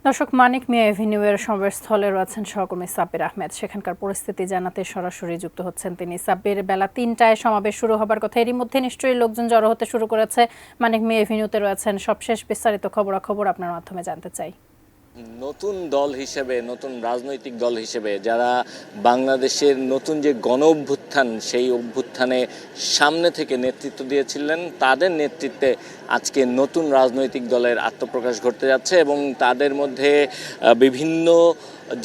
দর্শক, মানিক মিয়া এভিনিউয়ের সমাবেশস্থলে রয়েছেন সহকর্মী সাব্বির আহমেদ। সেখানকার পরিস্থিতি জানাতে সরাসরি যুক্ত হচ্ছেন তিনি। সাব্বির, বেলা ৩টায় সমাবেশ শুরু হবার কথা, এরই মধ্যে নিশ্চয়ই লোকজন জড়ো হতে শুরু করেছে। মানিক মিয়া এভিনিউতে রয়েছেন, সবশেষ বিস্তারিত খবরাখবর আপনার মাধ্যমে জানতে চাই। নতুন দল হিসেবে, নতুন রাজনৈতিক দল হিসেবে যারা বাংলাদেশের নতুন যে গণ অভ্যুত্থান, সেই অভ্যুত্থানে সামনে থেকে নেতৃত্ব দিয়েছিলেন, তাদের নেতৃত্বে আজকে নতুন রাজনৈতিক দলের আত্মপ্রকাশ ঘটতে যাচ্ছে এবং তাদের মধ্যে বিভিন্ন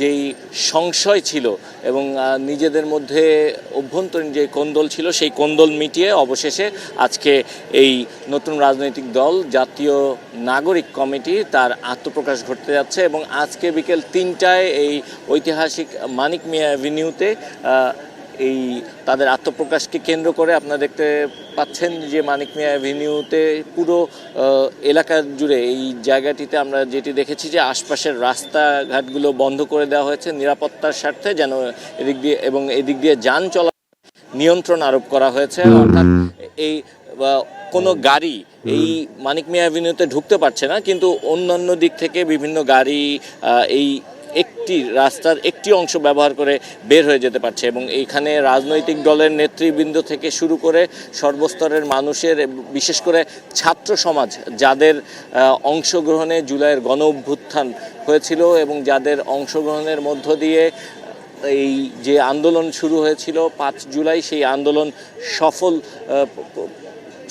যেই সংশয় ছিল এবং নিজেদের মধ্যে অভ্যন্তরীণ যে কোন্দল ছিল, সেই কোন্দল মিটিয়ে অবশেষে আজকে এই নতুন রাজনৈতিক দল জাতীয় নাগরিক কমিটি তার আত্মপ্রকাশ ঘটতে যাচ্ছে এবং আজকে বিকেল ৩টায় এই ঐতিহাসিক মানিক মিয়া অ্যাভিনিউতে এই তাদের আত্মপ্রকাশকে কেন্দ্র করে আপনারা দেখতে পাচ্ছেন যে মানিক মিয়া অ্যাভিনিউতে পুরো এলাকা জুড়ে এই জায়গাটিতে আমরা যেটি দেখেছি যে আশপাশের রাস্তাঘাটগুলো বন্ধ করে দেওয়া হয়েছে নিরাপত্তার স্বার্থে, যেন এদিক দিয়ে এবং এদিক দিয়ে যান চলা নিয়ন্ত্রণ আরোপ করা হয়েছে। অর্থাৎ এই কোনো গাড়ি এই মানিক মিয়া অ্যাভিনিউতে ঢুকতে পারছে না, কিন্তু অন্যান্য দিক থেকে বিভিন্ন গাড়ি এই একটি রাস্তার একটি অংশ ব্যবহার করে বের হয়ে যেতে পারছে এবং এইখানে রাজনৈতিক দলের নেতৃবৃন্দ থেকে শুরু করে সর্বস্তরের মানুষের, বিশেষ করে ছাত্র সমাজ যাদের অংশগ্রহণে জুলাইয়ের গণ অভ্যুত্থান হয়েছিল এবং যাদের অংশগ্রহণের মধ্য দিয়ে এই যে আন্দোলন শুরু হয়েছিল ৫ জুলাই, সেই আন্দোলন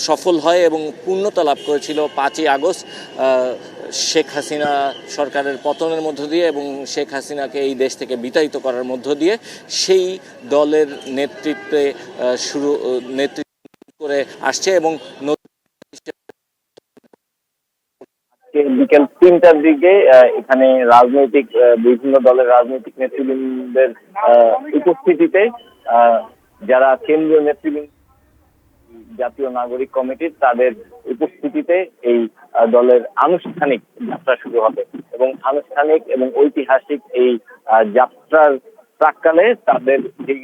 সফল হয় এবং পূর্ণতা লাভ করেছিল ৫ই আগস্ট শেখ হাসিনা সরকারের পতনের মধ্য দিয়ে এবং শেখ হাসিনাকে এই দেশ থেকে বিতাড়িত করার মধ্য দিয়ে। সেই দলের নেতৃত্ব করে আসছে এবং বিকেল ৩টার দিকে এখানে রাজনৈতিক বিভিন্ন দলের রাজনৈতিক নেতৃবৃন্দের উপস্থিতিতে যারা কেন্দ্রীয় নেতৃবৃন্দ জাতীয় নাগরিক কমিটির, তাদের উপস্থিতিতে এই দলের আনুষ্ঠানিক যাত্রা শুরু হবে এবং আনুষ্ঠানিক এবং ঐতিহাসিক এই যাত্রার প্রাক্কালে তাদের যে